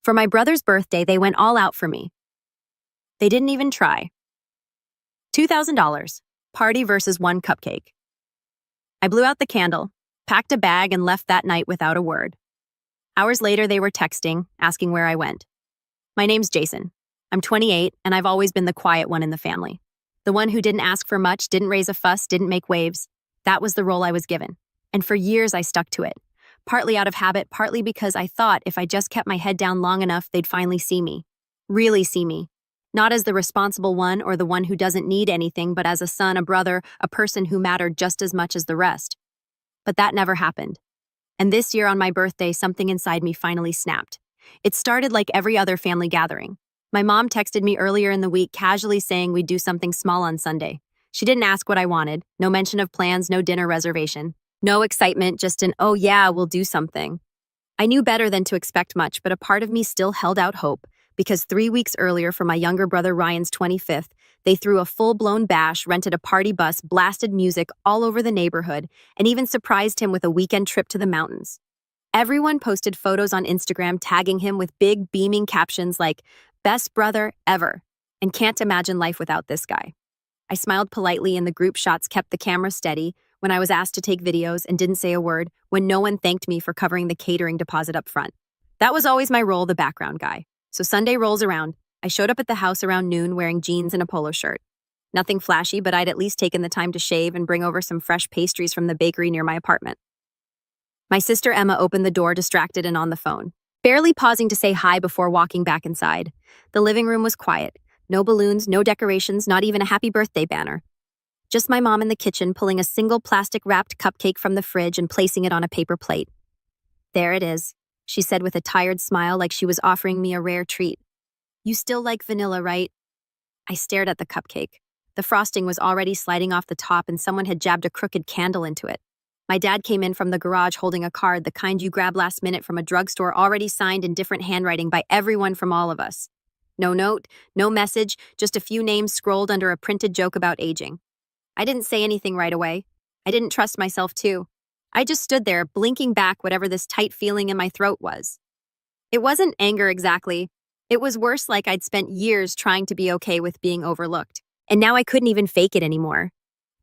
For my brother's birthday, they went all out for me. They didn't even try. $2,000. Party versus one cupcake. I blew out the candle, packed a bag, and left that night without a word. Hours later, they were texting, asking where I went. My name's Jason. I'm 28, and I've always been the quiet one in the family. The one who didn't ask for much, didn't raise a fuss, didn't make waves. That was the role I was given. And for years, I stuck to it. Partly out of habit, partly because I thought if I just kept my head down long enough, they'd finally see me. Really see me. Not as the responsible one or the one who doesn't need anything, but as a son, a brother, a person who mattered just as much as the rest. But that never happened. And this year on my birthday, something inside me finally snapped. It started like every other family gathering. My mom texted me earlier in the week casually saying we'd do something small on Sunday. She didn't ask what I wanted, no mention of plans, no dinner reservation. No excitement, just an, oh yeah, we'll do something. I knew better than to expect much, but a part of me still held out hope, because 3 weeks earlier for my younger brother Ryan's 25th, they threw a full-blown bash, rented a party bus, blasted music all over the neighborhood, and even surprised him with a weekend trip to the mountains. Everyone posted photos on Instagram tagging him with big, beaming captions like, "Best brother ever," and "Can't imagine life without this guy." I smiled politely and the group shots kept the camera steady when I was asked to take videos and didn't say a word when no one thanked me for covering the catering deposit up front. That was always my role, the background guy. So Sunday rolls around. I showed up at the house around noon wearing jeans and a polo shirt. Nothing flashy, but I'd at least taken the time to shave and bring over some fresh pastries from the bakery near my apartment. My sister Emma opened the door, distracted and on the phone, barely pausing to say hi before walking back inside. The living room was quiet. No balloons, no decorations, not even a happy birthday banner. Just my mom in the kitchen pulling a single plastic-wrapped cupcake from the fridge and placing it on a paper plate. "There it is," she said with a tired smile like she was offering me a rare treat. "You still like vanilla, right?" I stared at the cupcake. The frosting was already sliding off the top and someone had jabbed a crooked candle into it. My dad came in from the garage holding a card, the kind you grab last minute from a drugstore, already signed in different handwriting by everyone from all of us. No note, no message, just a few names scrolled under a printed joke about aging. I didn't say anything right away. I didn't trust myself too. I just stood there, blinking back whatever this tight feeling in my throat was. It wasn't anger exactly. It was worse, like I'd spent years trying to be okay with being overlooked. And now I couldn't even fake it anymore.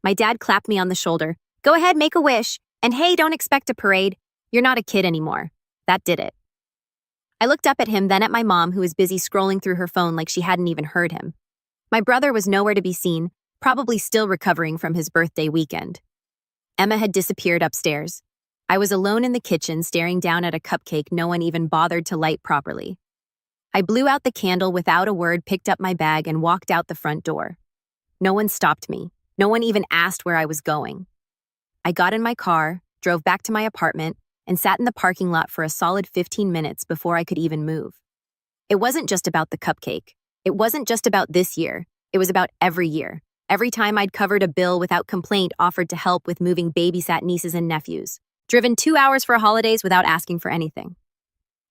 My dad clapped me on the shoulder. "Go ahead, make a wish. And hey, don't expect a parade. You're not a kid anymore." That did it. I looked up at him, then at my mom, who was busy scrolling through her phone like she hadn't even heard him. My brother was nowhere to be seen, probably still recovering from his birthday weekend. Emma had disappeared upstairs. I was alone in the kitchen, staring down at a cupcake no one even bothered to light properly. I blew out the candle without a word, picked up my bag, and walked out the front door. No one stopped me. No one even asked where I was going. I got in my car, drove back to my apartment, and sat in the parking lot for a solid 15 minutes before I could even move. It wasn't just about the cupcake. It wasn't just about this year. It was about every year. Every time I'd covered a bill without complaint, offered to help with moving, babysat nieces and nephews, driven 2 hours for holidays without asking for anything.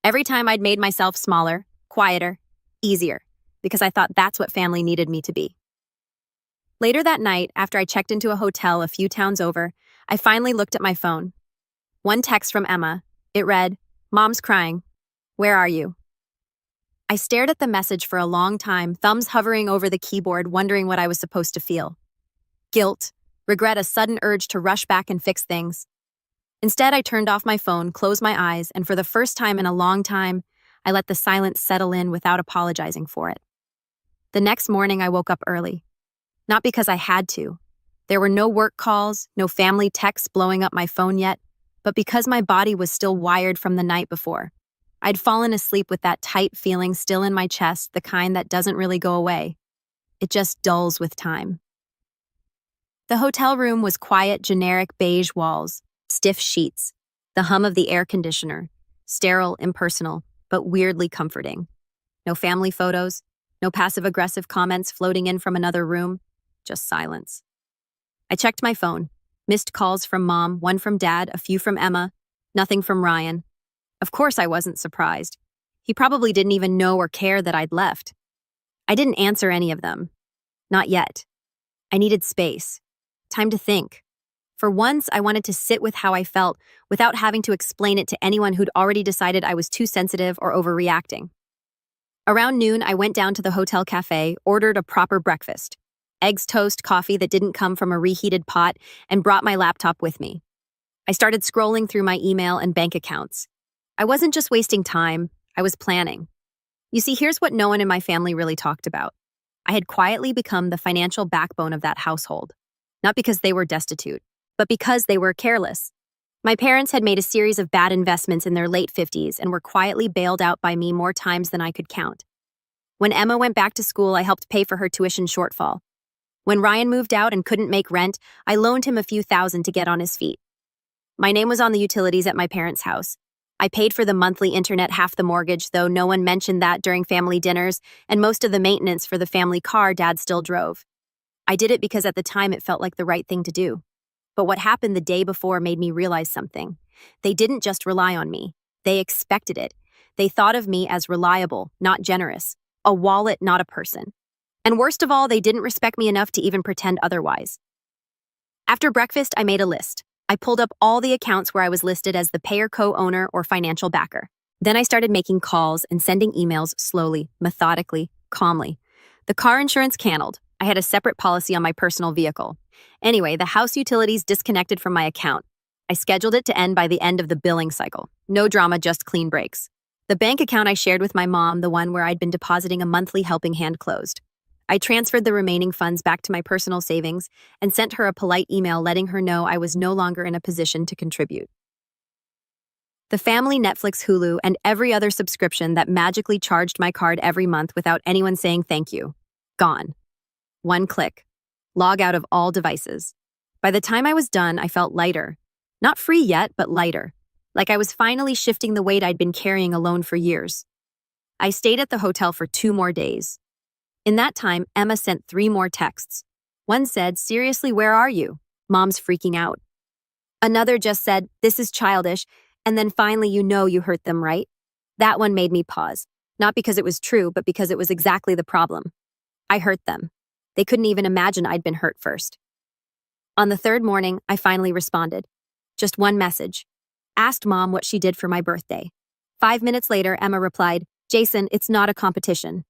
Every time I'd made myself smaller, quieter, easier, because I thought that's what family needed me to be. Later that night, after I checked into a hotel a few towns over, I finally looked at my phone. One text from Emma. It read, "Mom's crying. Where are you?" I stared at the message for a long time, thumbs hovering over the keyboard, wondering what I was supposed to feel. Guilt, regret, a sudden urge to rush back and fix things. Instead, I turned off my phone, closed my eyes, and for the first time in a long time, I let the silence settle in without apologizing for it. The next morning, I woke up early. Not because I had to. There were no work calls, no family texts blowing up my phone yet, but because my body was still wired from the night before. I'd fallen asleep with that tight feeling still in my chest, the kind that doesn't really go away. It just dulls with time. The hotel room was quiet, generic beige walls, stiff sheets, the hum of the air conditioner, sterile, impersonal, but weirdly comforting. No family photos, no passive-aggressive comments floating in from another room, just silence. I checked my phone. Missed calls from Mom, one from Dad, a few from Emma, nothing from Ryan. Of course I wasn't surprised. He probably didn't even know or care that I'd left. I didn't answer any of them. Not yet. I needed space. Time to think. For once, I wanted to sit with how I felt without having to explain it to anyone who'd already decided I was too sensitive or overreacting. Around noon, I went down to the hotel cafe, ordered a proper breakfast. Eggs, toast, coffee that didn't come from a reheated pot, and brought my laptop with me. I started scrolling through my email and bank accounts. I wasn't just wasting time, I was planning. You see, here's what no one in my family really talked about. I had quietly become the financial backbone of that household. Not because they were destitute, but because they were careless. My parents had made a series of bad investments in their late 50s and were quietly bailed out by me more times than I could count. When Emma went back to school, I helped pay for her tuition shortfall. When Ryan moved out and couldn't make rent, I loaned him a few thousand to get on his feet. My name was on the utilities at my parents' house. I paid for the monthly internet, half the mortgage, though no one mentioned that during family dinners, and most of the maintenance for the family car Dad still drove. I did it because at the time it felt like the right thing to do. But what happened the day before made me realize something. They didn't just rely on me. They expected it. They thought of me as reliable, not generous. A wallet, not a person. And worst of all, they didn't respect me enough to even pretend otherwise. After breakfast, I made a list. I pulled up all the accounts where I was listed as the payer co-owner or financial backer. Then I started making calls and sending emails slowly, methodically, calmly. The car insurance canceled. I had a separate policy on my personal vehicle. Anyway, the house utilities disconnected from my account. I scheduled it to end by the end of the billing cycle. No drama, just clean breaks. The bank account I shared with my mom, the one where I'd been depositing a monthly helping hand, closed. I transferred the remaining funds back to my personal savings and sent her a polite email letting her know I was no longer in a position to contribute. The family Netflix, Hulu, and every other subscription that magically charged my card every month without anyone saying thank you. Gone. One click. Log out of all devices. By the time I was done, I felt lighter. Not free yet, but lighter. Like I was finally shifting the weight I'd been carrying alone for years. I stayed at the hotel for 2 more days. In that time, Emma sent 3 more texts. One said, "Seriously, where are you? Mom's freaking out." Another just said, "This is childish," and then finally, you hurt them, right? That one made me pause. Not because it was true, but because it was exactly the problem. I hurt them. They couldn't even imagine I'd been hurt first. On the 3rd morning, I finally responded. Just one message. Asked Mom what she did for my birthday. 5 minutes later, Emma replied, "Jason, it's not a competition."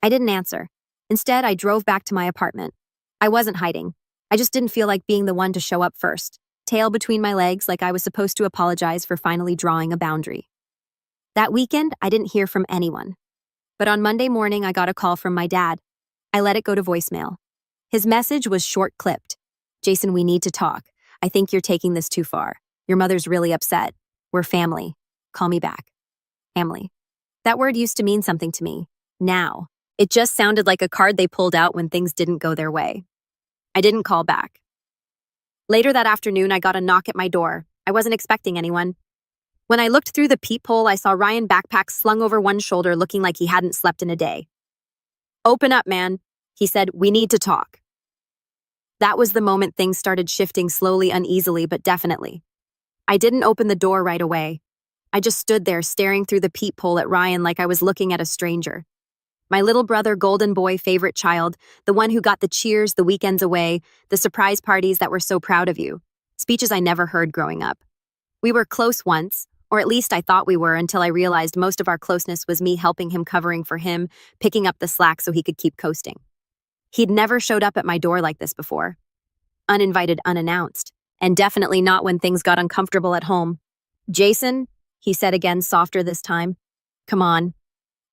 I didn't answer. Instead, I drove back to my apartment. I wasn't hiding. I just didn't feel like being the one to show up first, tail between my legs like I was supposed to apologize for finally drawing a boundary. That weekend, I didn't hear from anyone. But on Monday morning, I got a call from my dad. I let it go to voicemail. His message was short-clipped. "Jason, we need to talk. I think you're taking this too far. Your mother's really upset. We're family. Call me back." Family. That word used to mean something to me. Now, it just sounded like a card they pulled out when things didn't go their way. I didn't call back. Later that afternoon, I got a knock at my door. I wasn't expecting anyone. When I looked through the peephole, I saw Ryan backpack slung over one shoulder looking like he hadn't slept in a day. "Open up, man," he said. "We need to talk." That was the moment things started shifting slowly, uneasily, but definitely. I didn't open the door right away. I just stood there staring through the peephole at Ryan like I was looking at a stranger. My little brother, golden boy, favorite child, the one who got the cheers, the weekends away, the surprise parties that were so proud of you. Speeches I never heard growing up. We were close once, or at least I thought we were until I realized most of our closeness was me helping him, covering for him, picking up the slack so he could keep coasting. He'd never showed up at my door like this before. Uninvited, unannounced. And definitely not when things got uncomfortable at home. "Jason," he said again, softer this time. "Come on."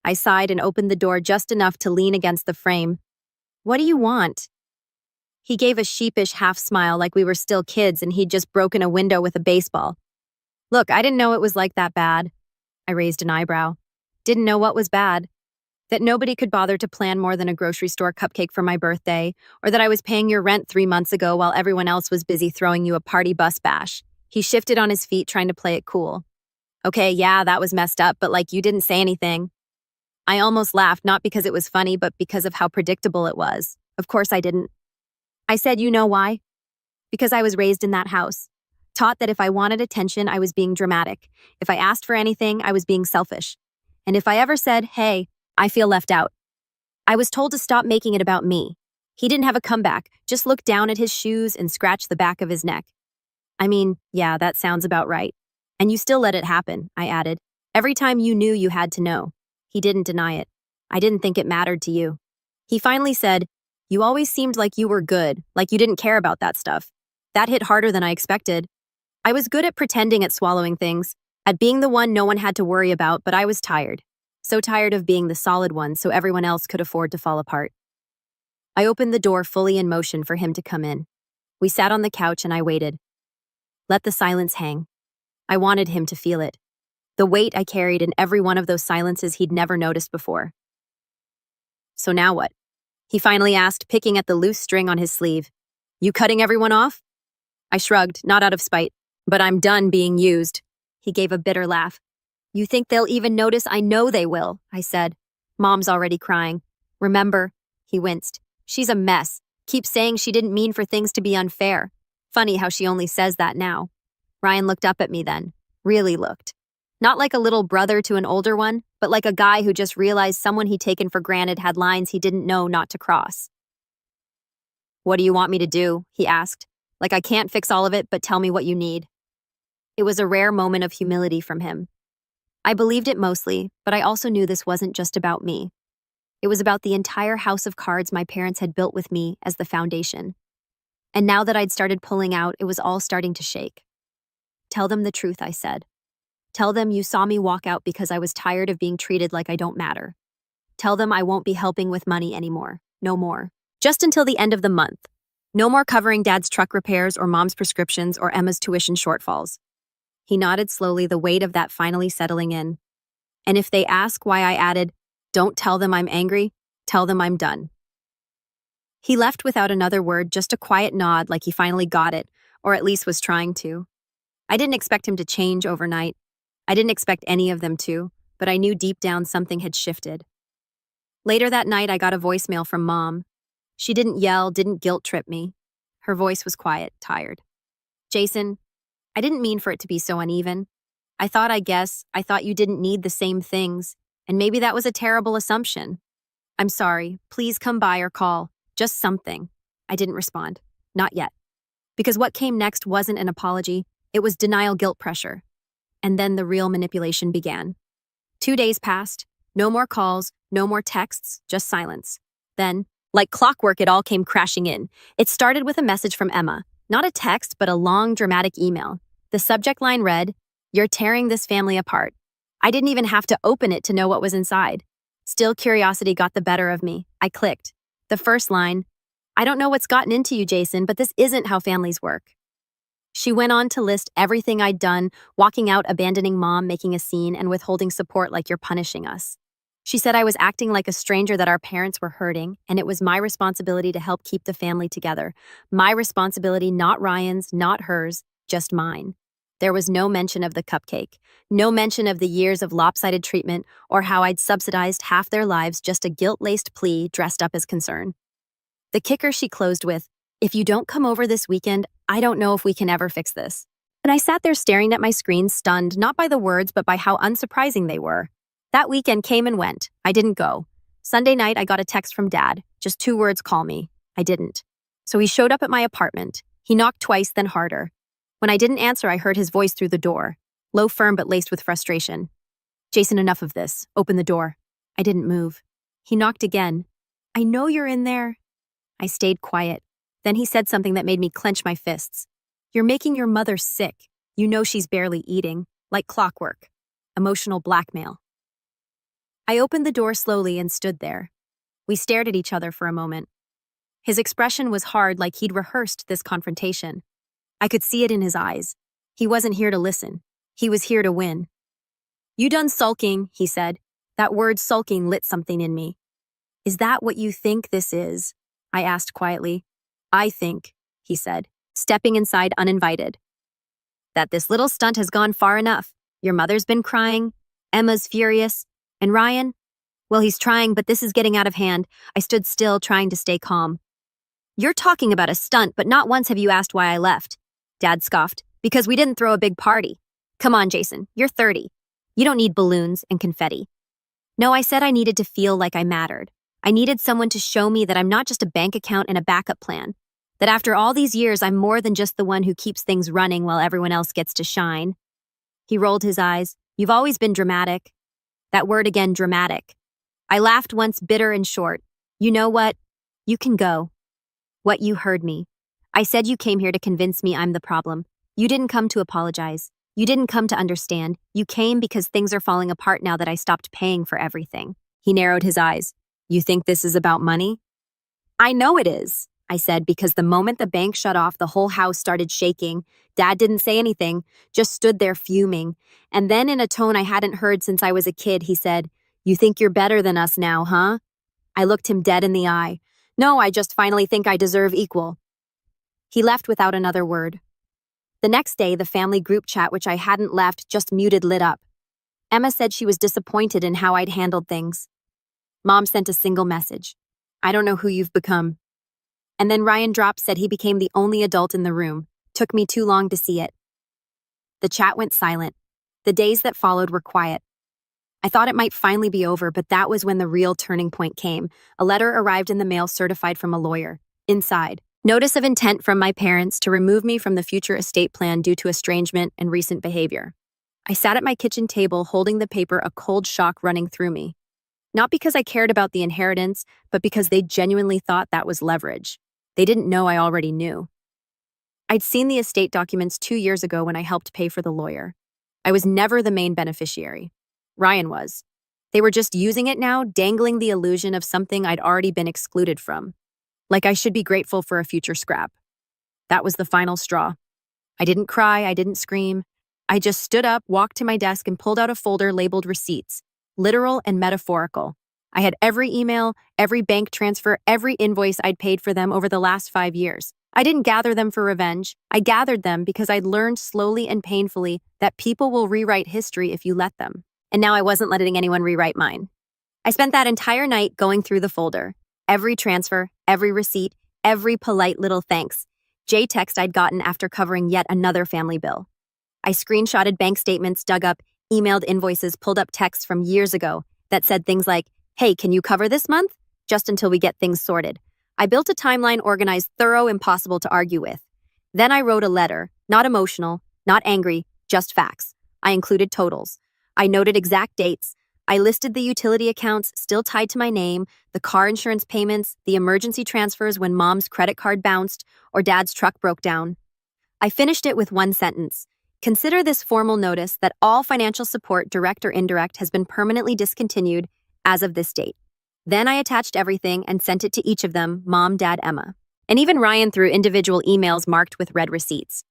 I sighed and opened the door just enough to lean against the frame. "What do you want?" He gave a sheepish half smile like we were still kids and he'd just broken a window with a baseball. "Look, I didn't know it was like that bad." I raised an eyebrow. Didn't know what was bad. That nobody could bother to plan more than a grocery store cupcake for my birthday, or that I was paying your rent 3 months ago while everyone else was busy throwing you a party bus bash. He shifted on his feet, trying to play it cool. "Okay, yeah, that was messed up, but you didn't say anything." I almost laughed, not because it was funny, but because of how predictable it was. Of course I didn't. I said, "You know why?" Because I was raised in that house. Taught that if I wanted attention, I was being dramatic. If I asked for anything, I was being selfish. And if I ever said, "Hey, I feel left out," I was told to stop making it about me. He didn't have a comeback, just looked down at his shoes and scratched the back of his neck. I mean, yeah, that sounds about right. "And you still let it happen," I added. "Every time you knew you had to know." He didn't deny it. I didn't think it mattered to you. He finally said, you always seemed like you were good, like you didn't care about that stuff. That hit harder than I expected. I was good at pretending at swallowing things, at being the one no one had to worry about, but I was tired. So tired of being the solid one so everyone else could afford to fall apart. I opened the door fully in motion for him to come in. We sat on the couch and I waited. Let the silence hang. I wanted him to feel it. The weight I carried in every one of those silences he'd never noticed before. So now what? He finally asked, picking at the loose string on his sleeve. You cutting everyone off? I shrugged, not out of spite. But I'm done being used. He gave a bitter laugh. You think they'll even notice? I know they will, I said. Mom's already crying. Remember? He winced. She's a mess. Keeps saying she didn't mean for things to be unfair. Funny how she only says that now. Ryan looked up at me then. Really looked. Not like a little brother to an older one, but like a guy who just realized someone he'd taken for granted had lines he didn't know not to cross. What do you want me to do? He asked. Like I can't fix all of it, but tell me what you need. It was a rare moment of humility from him. I believed it mostly, but I also knew this wasn't just about me. It was about the entire house of cards my parents had built with me as the foundation. And now that I'd started pulling out, it was all starting to shake. Tell them the truth, I said. Tell them you saw me walk out because I was tired of being treated like I don't matter. Tell them I won't be helping with money anymore. No more. Just until the end of the month. No more covering Dad's truck repairs or Mom's prescriptions or Emma's tuition shortfalls. He nodded slowly, the weight of that finally settling in. And if they ask why I added, don't tell them I'm angry, tell them I'm done. He left without another word, just a quiet nod like he finally got it, or at least was trying to. I didn't expect him to change overnight. I didn't expect any of them to, but I knew deep down something had shifted. Later that night, I got a voicemail from Mom. She didn't yell, didn't guilt trip me. Her voice was quiet, tired. Jason, I didn't mean for it to be so uneven. I thought you didn't need the same things, and maybe that was a terrible assumption. I'm sorry, please come by or call, just something. I didn't respond, not yet. Because what came next wasn't an apology, it was denial guilt pressure. And then the real manipulation began. 2 days passed, no more calls, no more texts, just silence. Then, like clockwork, it all came crashing in. It started with a message from Emma. Not a text, but a long, dramatic email. The subject line read, "You're tearing this family apart." I didn't even have to open it to know what was inside. Still, curiosity got the better of me. I clicked. The first line, "I don't know what's gotten into you, Jason, but this isn't how families work." She went on to list everything I'd done, walking out, abandoning Mom, making a scene, and withholding support like you're punishing us. She said I was acting like a stranger, that our parents were hurting, and it was my responsibility to help keep the family together. My responsibility, not Ryan's, not hers, just mine. There was no mention of the cupcake, no mention of the years of lopsided treatment or how I'd subsidized half their lives, just a guilt-laced plea dressed up as concern. The kicker she closed with, "If you don't come over this weekend, I don't know if we can ever fix this." And I sat there staring at my screen, stunned, not by the words, but by how unsurprising they were. That weekend came and went. I didn't go. Sunday night, I got a text from Dad. Just 2 words, "Call me." I didn't. So he showed up at my apartment. He knocked twice, then harder. When I didn't answer, I heard his voice through the door. Low, firm, but laced with frustration. "Jason, enough of this. Open the door." I didn't move. He knocked again. "I know you're in there." I stayed quiet. Then he said something that made me clench my fists. "You're making your mother sick. You know she's barely eating. Like clockwork. Emotional blackmail." I opened the door slowly and stood there. We stared at each other for a moment. His expression was hard, like he'd rehearsed this confrontation. I could see it in his eyes. He wasn't here to listen. He was here to win. "You done sulking," he said. That word sulking lit something in me. "Is that what you think this is?" I asked quietly. "I think," he said, stepping inside uninvited, "that this little stunt has gone far enough. Your mother's been crying. Emma's furious. And Ryan? Well, he's trying, but this is getting out of hand." I stood still, trying to stay calm. "You're talking about a stunt, but not once have you asked why I left." Dad scoffed. "Because we didn't throw a big party." "Come on, Jason, you're 30. You don't need balloons and confetti." "No, I said I needed to feel like I mattered. I needed someone to show me that I'm not just a bank account and a backup plan. That after all these years, I'm more than just the one who keeps things running while everyone else gets to shine." He rolled his eyes. "You've always been dramatic." That word again, dramatic. I laughed once, bitter and short. You know what? You can go. What, you heard me. I said you came here to convince me I'm the problem. You didn't come to apologize. You didn't come to understand. You came because things are falling apart now that I stopped paying for everything. He narrowed his eyes. You think this is about money? I know it is, I said, because the moment the bank shut off, the whole house started shaking. Dad didn't say anything, just stood there fuming. And then in a tone I hadn't heard since I was a kid, he said, You think you're better than us now, huh? I looked him dead in the eye. No, I just finally think I deserve equal. He left without another word. The next day, the family group chat, which I hadn't left, just muted, lit up. Emma said she was disappointed in how I'd handled things. Mom sent a single message. I don't know who you've become. And then Ryan dropped, said he became the only adult in the room. Took me too long to see it. The chat went silent. The days that followed were quiet. I thought it might finally be over, but that was when the real turning point came. A letter arrived in the mail certified from a lawyer. Inside, notice of intent from my parents to remove me from the future estate plan due to estrangement and recent behavior. I sat at my kitchen table holding the paper, a cold shock running through me. Not because I cared about the inheritance, but because they genuinely thought that was leverage. They didn't know I already knew. I'd seen the estate documents 2 years ago when I helped pay for the lawyer. I was never the main beneficiary. Ryan was. They were just using it now, dangling the illusion of something I'd already been excluded from. Like I should be grateful for a future scrap. That was the final straw. I didn't cry, I didn't scream. I just stood up, walked to my desk, and pulled out a folder labeled receipts, literal and metaphorical. I had every email, every bank transfer, every invoice I'd paid for them over the last 5 years. I didn't gather them for revenge. I gathered them because I'd learned slowly and painfully that people will rewrite history if you let them. And now I wasn't letting anyone rewrite mine. I spent that entire night going through the folder. Every transfer, every receipt, every polite little thanks. J-text I'd gotten after covering yet another family bill. I screenshotted bank statements, dug up, emailed invoices, pulled up texts from years ago that said things like, Hey, can you cover this month? Just until we get things sorted. I built a timeline organized, thorough, impossible to argue with. Then I wrote a letter, not emotional, not angry, just facts. I included totals. I noted exact dates. I listed the utility accounts still tied to my name, the car insurance payments, the emergency transfers when mom's credit card bounced or dad's truck broke down. I finished it with one sentence. Consider this formal notice that all financial support, direct or indirect, has been permanently discontinued as of this date. Then I attached everything and sent it to each of them, Mom, Dad, Emma. And even Ryan through individual emails marked with red receipts.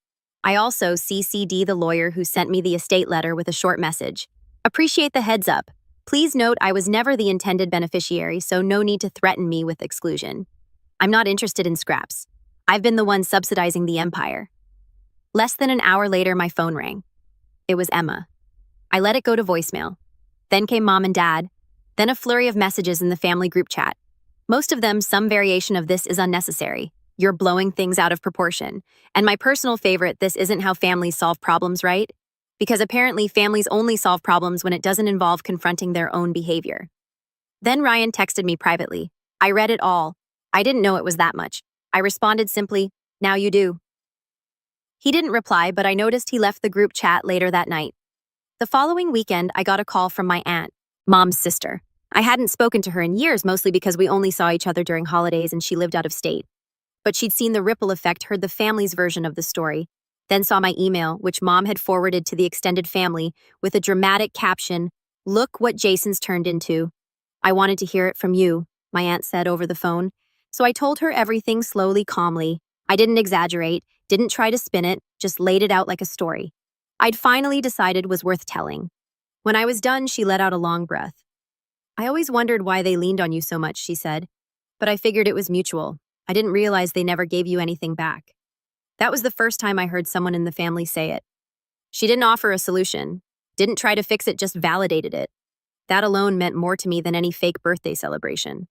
I also CC'd the lawyer who sent me the estate letter with a short message. Appreciate the heads up. Please note I was never the intended beneficiary, so no need to threaten me with exclusion. I'm not interested in scraps. I've been the one subsidizing the empire. Less than an hour later, my phone rang. It was Emma. I let it go to voicemail. Then came Mom and Dad. Then a flurry of messages in the family group chat. Most of them, some variation of this is unnecessary. You're blowing things out of proportion. And my personal favorite, this isn't how families solve problems, right? Because apparently families only solve problems when it doesn't involve confronting their own behavior. Then Ryan texted me privately. I read it all. I didn't know it was that much. I responded simply, now you do. He didn't reply, but I noticed he left the group chat later that night. The following weekend, I got a call from my aunt, Mom's sister. I hadn't spoken to her in years, mostly because we only saw each other during holidays and she lived out of state. But she'd seen the ripple effect, heard the family's version of the story, then saw my email, which Mom had forwarded to the extended family, with a dramatic caption, Look what Jason's turned into. I wanted to hear it from you, my aunt said over the phone. So I told her everything slowly, calmly. I didn't exaggerate, didn't try to spin it, just laid it out like a story I'd finally decided was worth telling. When I was done, she let out a long breath. I always wondered why they leaned on you so much, she said. But I figured it was mutual. I didn't realize they never gave you anything back. That was the first time I heard someone in the family say it. She didn't offer a solution, didn't try to fix it, just validated it. That alone meant more to me than any fake birthday celebration.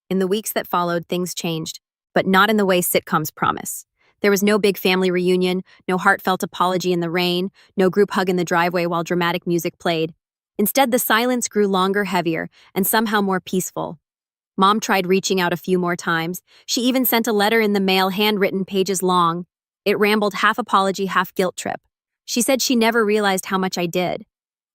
In the weeks that followed, things changed, but not in the way sitcoms promise. There was no big family reunion, no heartfelt apology in the rain, no group hug in the driveway while dramatic music played. Instead, the silence grew longer, heavier, and somehow more peaceful. Mom tried reaching out a few more times. She even sent a letter in the mail, handwritten, pages long. It rambled, half apology, half guilt trip. She said she never realized how much I did,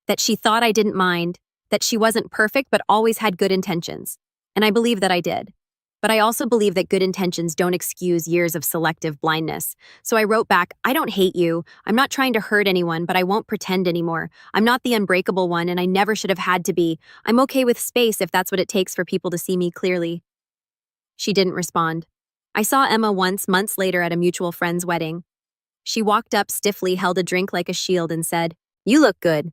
that she thought I didn't mind, that she wasn't perfect but always had good intentions. And I believe that I did. But I also believe that good intentions don't excuse years of selective blindness. So I wrote back, I don't hate you. I'm not trying to hurt anyone, but I won't pretend anymore. I'm not the unbreakable one, and I never should have had to be. I'm okay with space if that's what it takes for people to see me clearly. She didn't respond. I saw Emma once, months later, at a mutual friend's wedding. She walked up stiffly, held a drink like a shield, and said, "You look good."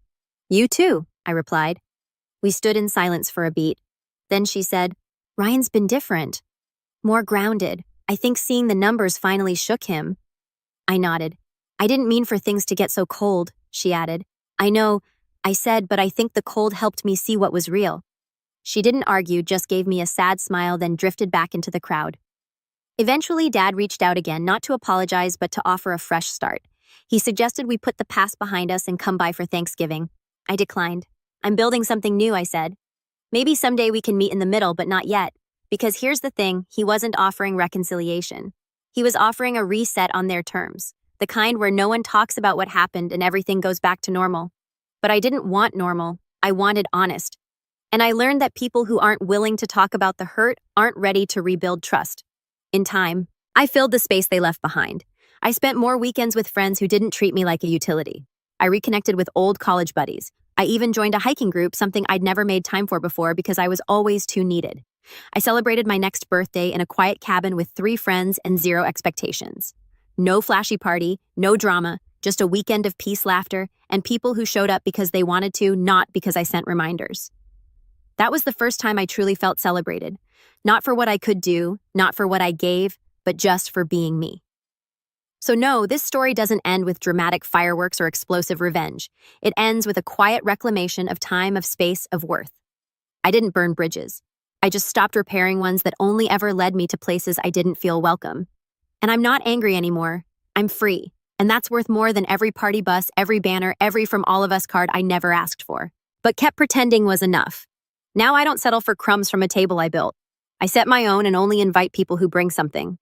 "You too," I replied. We stood in silence for a beat. Then she said, "Ryan's been different. More grounded. I think seeing the numbers finally shook him." I nodded. "I didn't mean for things to get so cold," she added. "I know," I said, "but I think the cold helped me see what was real." She didn't argue, just gave me a sad smile, then drifted back into the crowd. Eventually, Dad reached out again, not to apologize, but to offer a fresh start. He suggested we put the past behind us and come by for Thanksgiving. I declined. "I'm building something new," I said. "Maybe someday we can meet in the middle, but not yet." Because here's the thing, he wasn't offering reconciliation. He was offering a reset on their terms, the kind where no one talks about what happened and everything goes back to normal. But I didn't want normal. I wanted honest. And I learned that people who aren't willing to talk about the hurt aren't ready to rebuild trust. In time, I filled the space they left behind. I spent more weekends with friends who didn't treat me like a utility. I reconnected with old college buddies. I even joined a hiking group, something I'd never made time for before because I was always too needed. I celebrated my next birthday in a quiet cabin with 3 friends and 0 expectations. No flashy party, no drama, just a weekend of peace, laughter, and people who showed up because they wanted to, not because I sent reminders. That was the first time I truly felt celebrated. Not for what I could do, not for what I gave, but just for being me. So no, this story doesn't end with dramatic fireworks or explosive revenge. It ends with a quiet reclamation of time, of space, of worth. I didn't burn bridges. I just stopped repairing ones that only ever led me to places I didn't feel welcome. And I'm not angry anymore. I'm free. And that's worth more than every party bus, every banner, every "from all of us" card I never asked for. But kept pretending was enough. Now I don't settle for crumbs from a table I built. I set my own and only invite people who bring something.